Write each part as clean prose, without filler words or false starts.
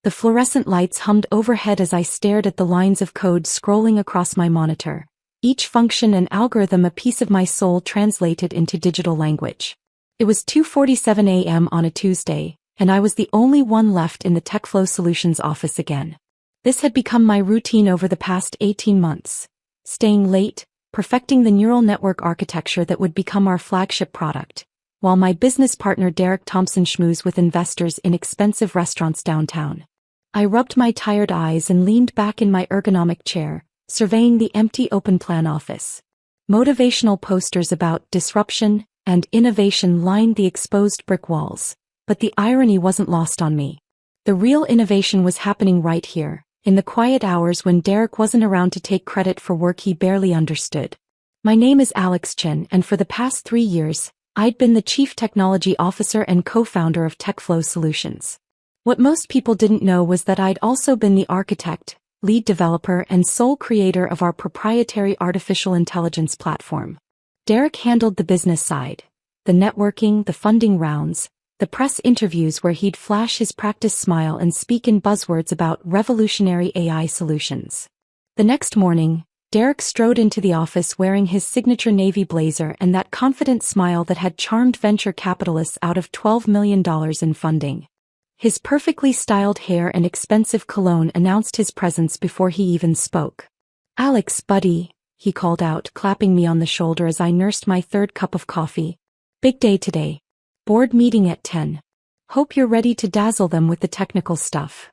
The fluorescent lights hummed overhead as I stared at the lines of code scrolling across my monitor. Each function and algorithm a piece of my soul translated into digital language. It was 2:47 a.m. on a Tuesday, and I was the only one left in the TechFlow Solutions office again. This had become my routine over the past 18 months. Staying late, perfecting the neural network architecture that would become our flagship product, while my business partner Derek Thompson schmoozed with investors in expensive restaurants downtown. I rubbed my tired eyes and leaned back in my ergonomic chair, surveying the empty open-plan office. Motivational posters about disruption and innovation lined the exposed brick walls, but the irony wasn't lost on me. The real innovation was happening right here, in the quiet hours when Derek wasn't around to take credit for work he barely understood. My name is Alex Chen, and for the past 3 years, I'd been the Chief Technology Officer and co-founder of TechFlow Solutions. What most people didn't know was that I'd also been the architect, lead developer, and sole creator of our proprietary artificial intelligence platform. Derek handled the business side, the networking, the funding rounds, the press interviews where he'd flash his practice smile and speak in buzzwords about revolutionary AI solutions. The next morning, Derek strode into the office wearing his signature navy blazer and that confident smile that had charmed venture capitalists out of $12 million in funding. His perfectly styled hair and expensive cologne announced his presence before he even spoke. "Alex, buddy," he called out, clapping me on the shoulder as I nursed my third cup of coffee. "Big day today. Board meeting at 10. Hope you're ready to dazzle them with the technical stuff."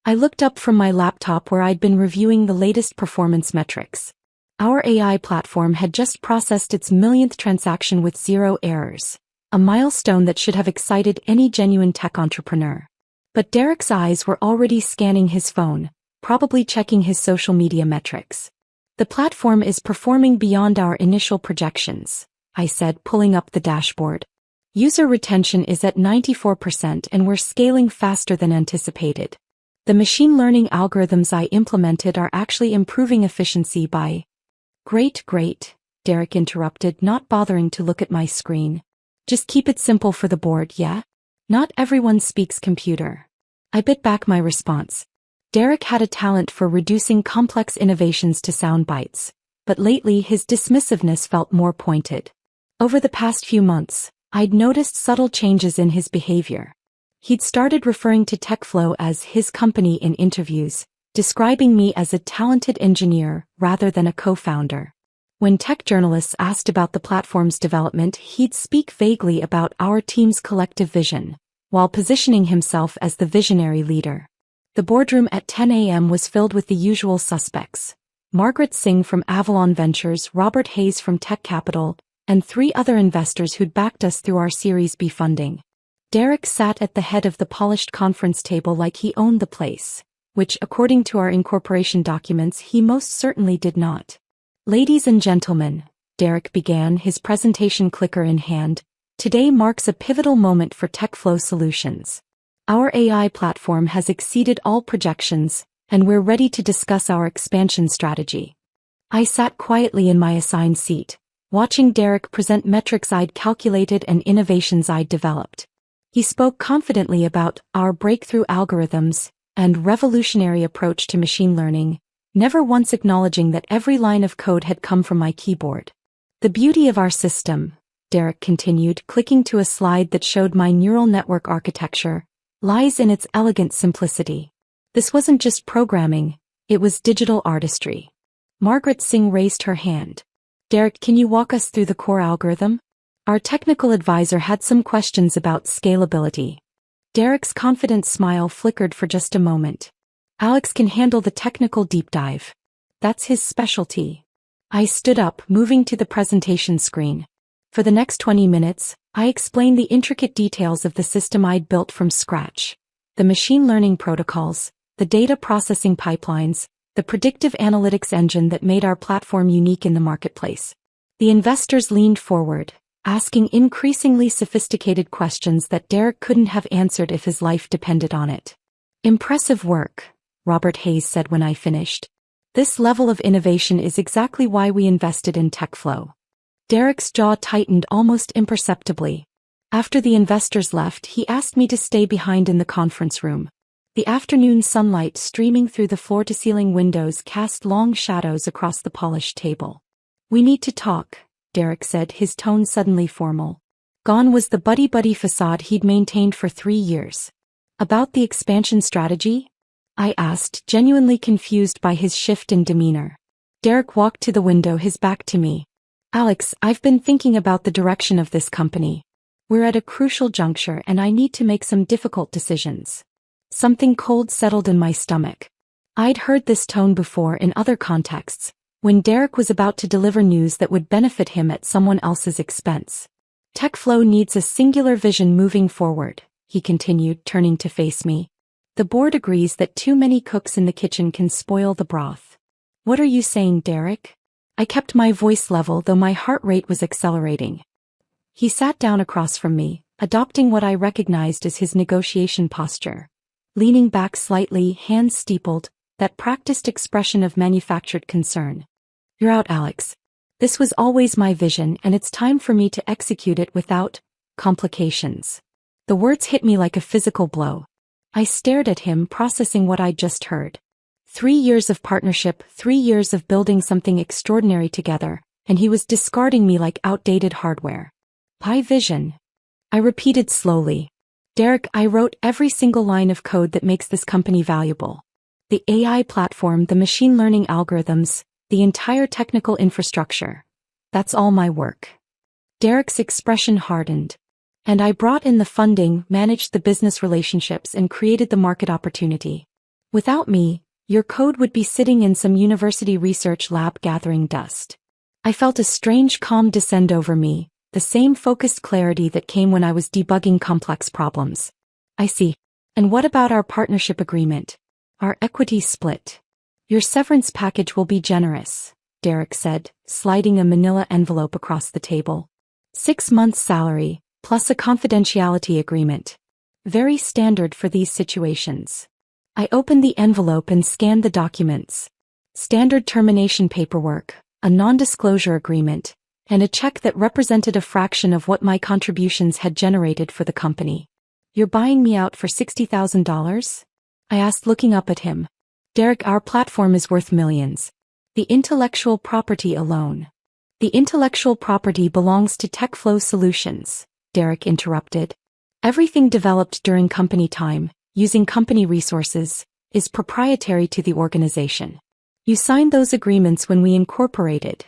I looked up from my laptop where I'd been reviewing the latest performance metrics. Our AI platform had just processed its millionth transaction with 0 errors, a milestone that should have excited any genuine tech entrepreneur. But Derek's eyes were already scanning his phone, probably checking his social media metrics. "The platform is performing beyond our initial projections," I said, pulling up the dashboard. "User retention is at 94% and we're scaling faster than anticipated. The machine learning algorithms I implemented are actually improving efficiency by..." Great, Derek interrupted, not bothering to look at my screen. "Just keep it simple for the board, yeah? Not everyone speaks computer." I bit back my response. Derek had a talent for reducing complex innovations to sound bites, but lately his dismissiveness felt more pointed. Over the past few months, I'd noticed subtle changes in his behavior. He'd started referring to TechFlow as his company in interviews, describing me as a talented engineer rather than a co-founder. When tech journalists asked about the platform's development, he'd speak vaguely about our team's collective vision, while positioning himself as the visionary leader. The boardroom at 10 a.m. was filled with the usual suspects: Margaret Singh from Avalon Ventures, Robert Hayes from Tech Capital, and 3 other investors who'd backed us through our Series B funding. Derek sat at the head of the polished conference table like he owned the place, which, according to our incorporation documents, he most certainly did not. "Ladies and gentlemen," Derek began, his presentation clicker in hand, "today marks a pivotal moment for TechFlow Solutions. Our AI platform has exceeded all projections, and we're ready to discuss our expansion strategy." I sat quietly in my assigned seat, watching Derek present metrics I'd calculated and innovations I'd developed. He spoke confidently about our breakthrough algorithms and revolutionary approach to machine learning, never once acknowledging that every line of code had come from my keyboard. "The beauty of our system," Derek continued, clicking to a slide that showed my neural network architecture, "lies in its elegant simplicity. This wasn't just programming, it was digital artistry." Margaret Singh raised her hand. "Derek, can you walk us through the core algorithm?" Our technical advisor had some questions about scalability. Derek's confident smile flickered for just a moment. "Alex can handle the technical deep dive. That's his specialty." I stood up, moving to the presentation screen. For the next 20 minutes, I explained the intricate details of the system I'd built from scratch. The machine learning protocols, the data processing pipelines, the predictive analytics engine that made our platform unique in the marketplace. The investors leaned forward, asking increasingly sophisticated questions that Derek couldn't have answered if his life depended on it. "Impressive work," Robert Hayes said when I finished. "This level of innovation is exactly why we invested in TechFlow." Derek's jaw tightened almost imperceptibly. After the investors left, he asked me to stay behind in the conference room. The afternoon sunlight streaming through the floor-to-ceiling windows cast long shadows across the polished table. "We need to talk," Derek said, his tone suddenly formal. Gone was the buddy-buddy facade he'd maintained for 3 years. "About the expansion strategy?" I asked, genuinely confused by his shift in demeanor. Derek walked to the window, his back to me. "Alex, I've been thinking about the direction of this company. We're at a crucial juncture and I need to make some difficult decisions." Something cold settled in my stomach. I'd heard this tone before in other contexts, when Derek was about to deliver news that would benefit him at someone else's expense. "TechFlow needs a singular vision moving forward," he continued, turning to face me. "The board agrees that too many cooks in the kitchen can spoil the broth." "What are you saying, Derek?" I kept my voice level, though my heart rate was accelerating. He sat down across from me, adopting what I recognized as his negotiation posture. Leaning back slightly, hands steepled, that practiced expression of manufactured concern. "You're out, Alex. This was always my vision and it's time for me to execute it without complications." The words hit me like a physical blow. I stared at him, processing what I'd just heard. 3 years of partnership, 3 years of building something extraordinary together, and he was discarding me like outdated hardware. "My vision," I repeated slowly. "Derek, I wrote every single line of code that makes this company valuable. The AI platform, the machine learning algorithms, the entire technical infrastructure. That's all my work." Derek's expression hardened. "And I brought in the funding, managed the business relationships, and created the market opportunity. Without me, your code would be sitting in some university research lab gathering dust." I felt a strange calm descend over me, the same focused clarity that came when I was debugging complex problems. "I see. And what about our partnership agreement? Our equity split?" "Your severance package will be generous," Derek said, sliding a manila envelope across the table. 6 months' salary, plus a confidentiality agreement. Very standard for these situations. I opened the envelope and scanned the documents. Standard termination paperwork, a non-disclosure agreement, and a check that represented a fraction of what my contributions had generated for the company. "You're buying me out for $60,000? I asked, looking up at him. "Derek, our platform is worth millions. The intellectual property alone." "The intellectual property belongs to TechFlow Solutions," Derek interrupted. "Everything developed during company time, using company resources, is proprietary to the organization. You signed those agreements when we incorporated."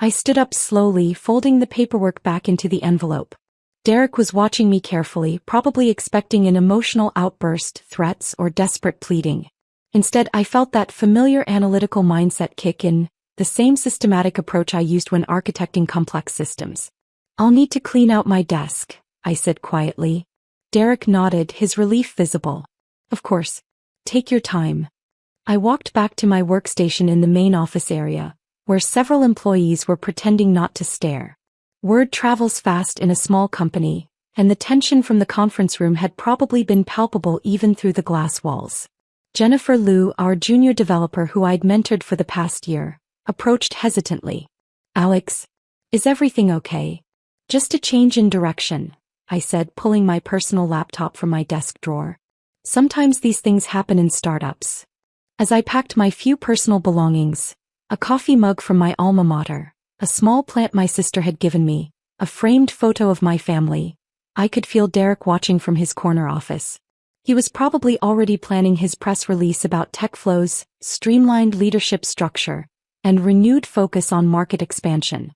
I stood up slowly, folding the paperwork back into the envelope. Derek was watching me carefully, probably expecting an emotional outburst, threats, or desperate pleading. Instead, I felt that familiar analytical mindset kick in, the same systematic approach I used when architecting complex systems. "I'll need to clean out my desk," I said quietly. Derek nodded, his relief visible. "Of course. Take your time." I walked back to my workstation in the main office area, where several employees were pretending not to stare. Word travels fast in a small company, and the tension from the conference room had probably been palpable even through the glass walls. Jennifer Liu, our junior developer who I'd mentored for the past year, approached hesitantly. "Alex, is everything okay?" "Just a change in direction," I said, pulling my personal laptop from my desk drawer. "Sometimes these things happen in startups." As I packed my few personal belongings, a coffee mug from my alma mater, a small plant my sister had given me, a framed photo of my family, I could feel Derek watching from his corner office. He was probably already planning his press release about TechFlow's streamlined leadership structure and renewed focus on market expansion.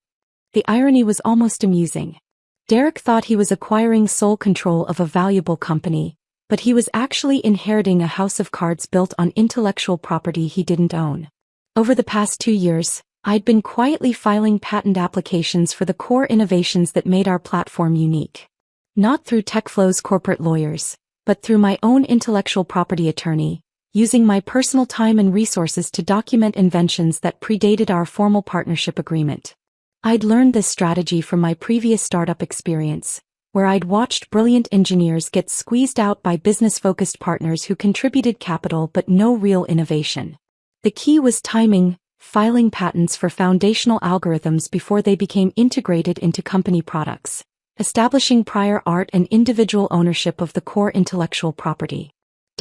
The irony was almost amusing. Derek thought he was acquiring sole control of a valuable company, but he was actually inheriting a house of cards built on intellectual property he didn't own. Over the past 2 years, I'd been quietly filing patent applications for the core innovations that made our platform unique. Not through TechFlow's corporate lawyers, but through my own intellectual property attorney, using my personal time and resources to document inventions that predated our formal partnership agreement. I'd learned this strategy from my previous startup experience, where I'd watched brilliant engineers get squeezed out by business-focused partners who contributed capital but no real innovation. The key was timing, filing patents for foundational algorithms before they became integrated into company products, establishing prior art and individual ownership of the core intellectual property.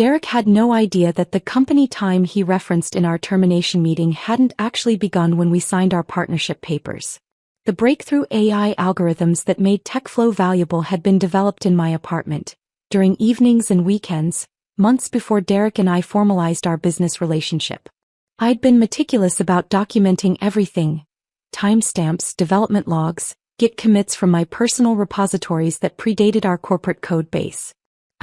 Derek had no idea that the company time he referenced in our termination meeting hadn't actually begun when we signed our partnership papers. The breakthrough AI algorithms that made TechFlow valuable had been developed in my apartment, during evenings and weekends, months before Derek and I formalized our business relationship. I'd been meticulous about documenting everything: timestamps, development logs, Git commits from my personal repositories that predated our corporate code base.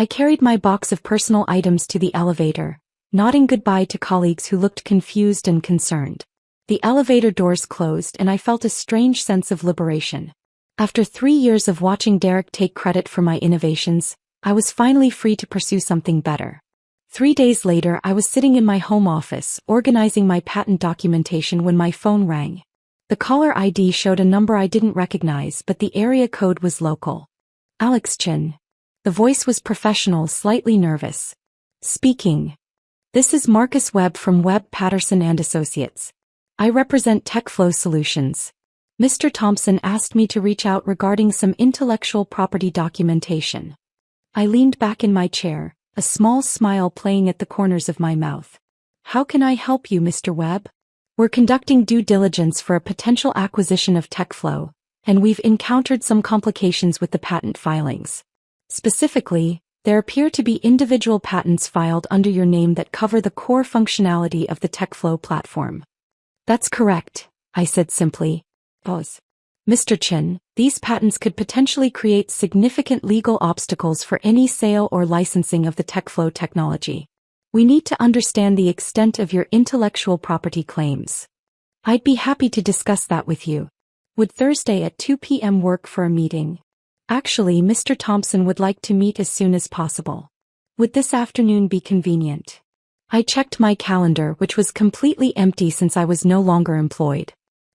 I carried my box of personal items to the elevator, nodding goodbye to colleagues who looked confused and concerned. The elevator doors closed and I felt a strange sense of liberation. After 3 years of watching Derek take credit for my innovations, I was finally free to pursue something better. 3 days later, I was sitting in my home office, organizing my patent documentation when my phone rang. The caller ID showed a number I didn't recognize, but the area code was local. Alex Chin. The voice was professional, slightly nervous. Speaking. This is Marcus Webb from Webb Patterson and Associates. I represent TechFlow Solutions. Mr. Thompson asked me to reach out regarding some intellectual property documentation. I leaned back in my chair, a small smile playing at the corners of my mouth. How can I help you, Mr. Webb? We're conducting due diligence for a potential acquisition of TechFlow, and we've encountered some complications with the patent filings. Specifically, there appear to be individual patents filed under your name that cover the core functionality of the TechFlow platform. That's correct, I said simply. Pause. Mr. Chin, these patents could potentially create significant legal obstacles for any sale or licensing of the TechFlow technology. We need to understand the extent of your intellectual property claims. I'd be happy to discuss that with you. Would Thursday at 2 p.m. work for a meeting? Actually, Mr. Thompson would like to meet as soon as possible. Would this afternoon be convenient? I checked my calendar, which was completely empty since I was no longer employed.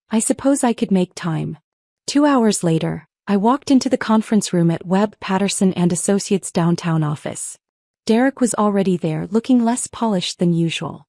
I suppose I could make time. 2 hours later, I walked into the conference room at Webb Patterson and Associates' downtown office. Derek was already there, looking less polished than usual.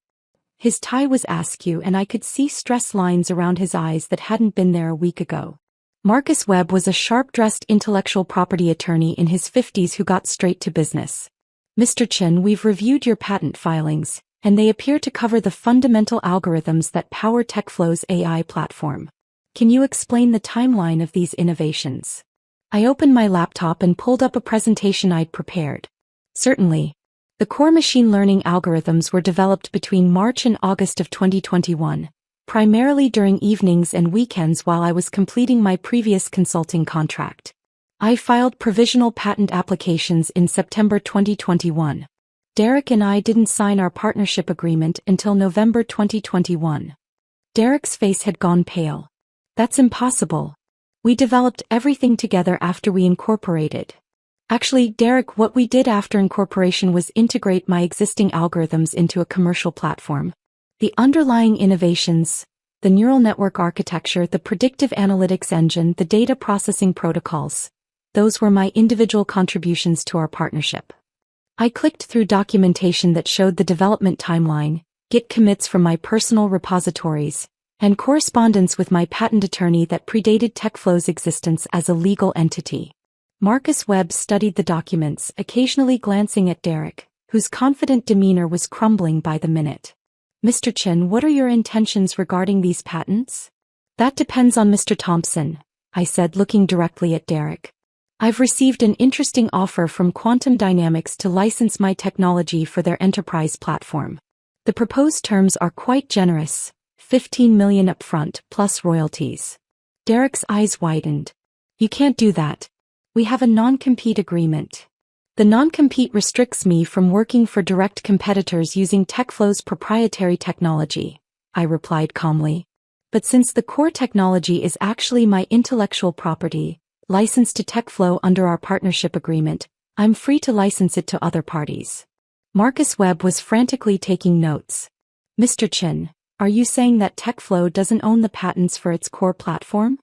His tie was askew and I could see stress lines around his eyes that hadn't been there a week ago. Marcus Webb was a sharp-dressed intellectual property attorney in his 50s who got straight to business. Mr. Chin, we've reviewed your patent filings, and they appear to cover the fundamental algorithms that power TechFlow's AI platform. Can you explain the timeline of these innovations? I opened my laptop and pulled up a presentation I'd prepared. Certainly. The core machine learning algorithms were developed between March and August of 2021. Primarily during evenings and weekends while I was completing my previous consulting contract. I filed provisional patent applications in September 2021. Derek and I didn't sign our partnership agreement until November 2021. Derek's face had gone pale. That's impossible. We developed everything together after we incorporated. Actually, Derek, what we did after incorporation was integrate my existing algorithms into a commercial platform. The underlying innovations, the neural network architecture, the predictive analytics engine, the data processing protocols, those were my individual contributions to our partnership. I clicked through documentation that showed the development timeline, Git commits from my personal repositories, and correspondence with my patent attorney that predated TechFlow's existence as a legal entity. Marcus Webb studied the documents, occasionally glancing at Derek, whose confident demeanor was crumbling by the minute. Mr. Chin, what are your intentions regarding these patents? That depends on Mr. Thompson, I said, looking directly at Derek. I've received an interesting offer from Quantum Dynamics to license my technology for their enterprise platform. The proposed terms are quite generous, $15 million upfront, plus royalties. Derek's eyes widened. You can't do that. We have a non-compete agreement. The non-compete restricts me from working for direct competitors using TechFlow's proprietary technology, I replied calmly. But since the core technology is actually my intellectual property, licensed to TechFlow under our partnership agreement, I'm free to license it to other parties. Marcus Webb was frantically taking notes. Mr. Chin, are you saying that TechFlow doesn't own the patents for its core platform?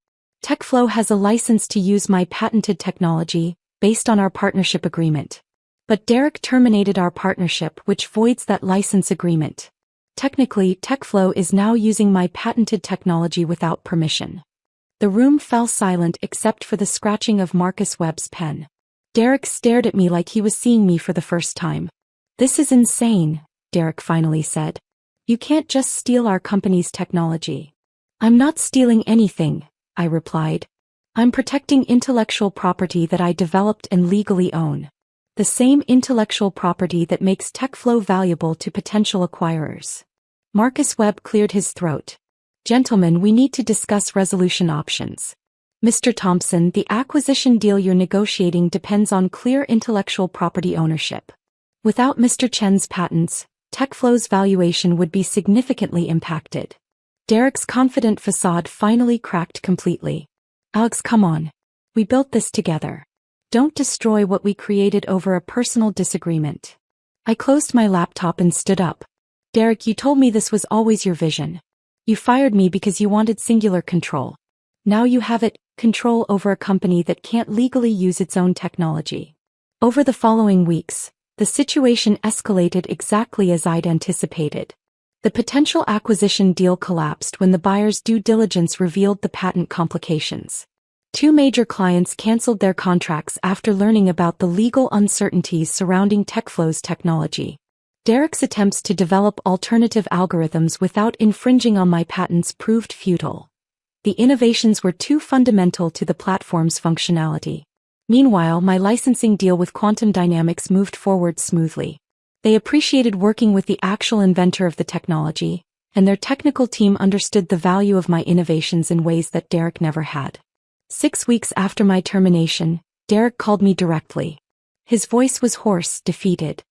TechFlow has a license to use my patented technology, based on our partnership agreement. But Derek terminated our partnership, which voids that license agreement. Technically, TechFlow is now using my patented technology without permission. The room fell silent except for the scratching of Marcus Webb's pen. Derek stared at me like he was seeing me for the first time. "This is insane," Derek finally said. "You can't just steal our company's technology." "I'm not stealing anything," I replied. "I'm protecting intellectual property that I developed and legally own. The same intellectual property that makes TechFlow valuable to potential acquirers." Marcus Webb cleared his throat. "Gentlemen, we need to discuss resolution options. Mr. Thompson, the acquisition deal you're negotiating depends on clear intellectual property ownership. Without Mr. Chen's patents, TechFlow's valuation would be significantly impacted." Derek's confident facade finally cracked completely. "Alex, come on. We built this together. Don't destroy what we created over a personal disagreement." I closed my laptop and stood up. "Derek, you told me this was always your vision. You fired me because you wanted singular control. Now you have it, control over a company that can't legally use its own technology." Over the following weeks, the situation escalated exactly as I'd anticipated. The potential acquisition deal collapsed when the buyer's due diligence revealed the patent complications. 2 major clients canceled their contracts after learning about the legal uncertainties surrounding TechFlow's technology. Derek's attempts to develop alternative algorithms without infringing on my patents proved futile. The innovations were too fundamental to the platform's functionality. Meanwhile, my licensing deal with Quantum Dynamics moved forward smoothly. They appreciated working with the actual inventor of the technology, and their technical team understood the value of my innovations in ways that Derek never had. 6 weeks after my termination, Derek called me directly. His voice was hoarse, defeated.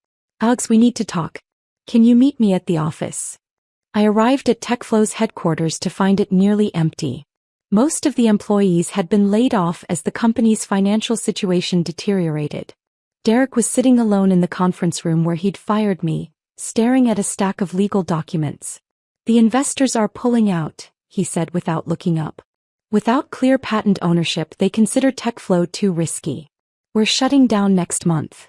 "Alex, we need to talk. Can you meet me at the office?" I arrived at TechFlow's headquarters to find it nearly empty. Most of the employees had been laid off as the company's financial situation deteriorated. Derek was sitting alone in the conference room where he'd fired me, staring at a stack of legal documents. "The investors are pulling out," he said without looking up. "Without clear patent ownership, they consider TechFlow too risky. We're shutting down next month."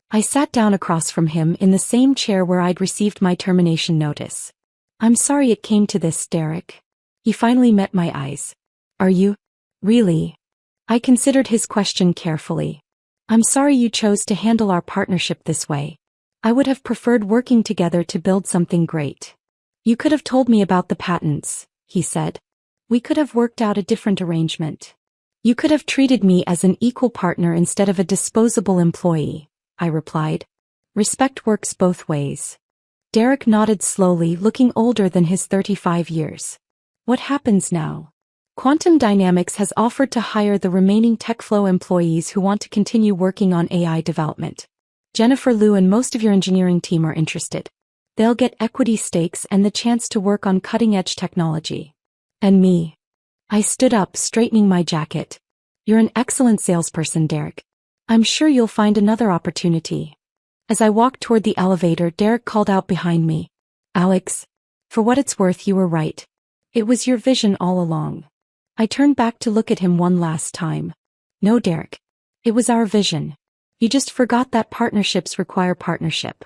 I sat down across from him in the same chair where I'd received my termination notice. "I'm sorry it came to this, Derek." He finally met my eyes. "Are you? Really?" I considered his question carefully. "I'm sorry you chose to handle our partnership this way. I would have preferred working together to build something great." "You could have told me about the patents," he said. "We could have worked out a different arrangement. You could have treated me as an equal partner instead of a disposable employee," I replied. "Respect works both ways." Derek nodded slowly, looking older than his 35 years. "What happens now?" "Quantum Dynamics has offered to hire the remaining TechFlow employees who want to continue working on AI development. Jennifer Liu and most of your engineering team are interested. They'll get equity stakes and the chance to work on cutting-edge technology." "And me?" I stood up, straightening my jacket. "You're an excellent salesperson, Derek. I'm sure you'll find another opportunity." As I walked toward the elevator, Derek called out behind me. "Alex, for what it's worth, you were right. It was your vision all along." I turned back to look at him one last time. "No, Derek. It was our vision. You just forgot that partnerships require partnership."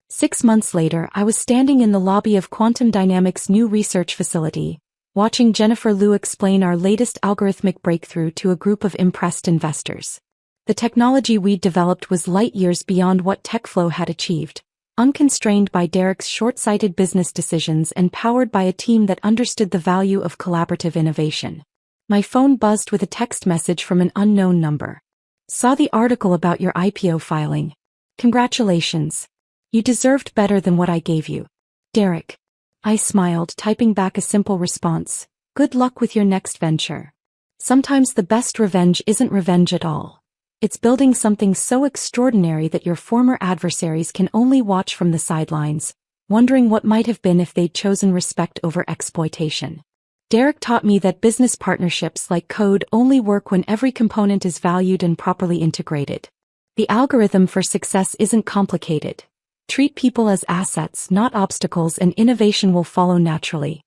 6 months later, I was standing in the lobby of Quantum Dynamics' new research facility, watching Jennifer Liu explain our latest algorithmic breakthrough to a group of impressed investors. The technology we'd developed was light years beyond what TechFlow had achieved, unconstrained by Derek's short-sighted business decisions and powered by a team that understood the value of collaborative innovation. My phone buzzed with a text message from an unknown number. "Saw the article about your IPO filing. Congratulations. You deserved better than what I gave you. Derek." I smiled, typing back a simple response. "Good luck with your next venture." Sometimes the best revenge isn't revenge at all. It's building something so extraordinary that your former adversaries can only watch from the sidelines, wondering what might have been if they'd chosen respect over exploitation. Derek taught me that business partnerships like code only work when every component is valued and properly integrated. The algorithm for success isn't complicated. Treat people as assets, not obstacles, and innovation will follow naturally.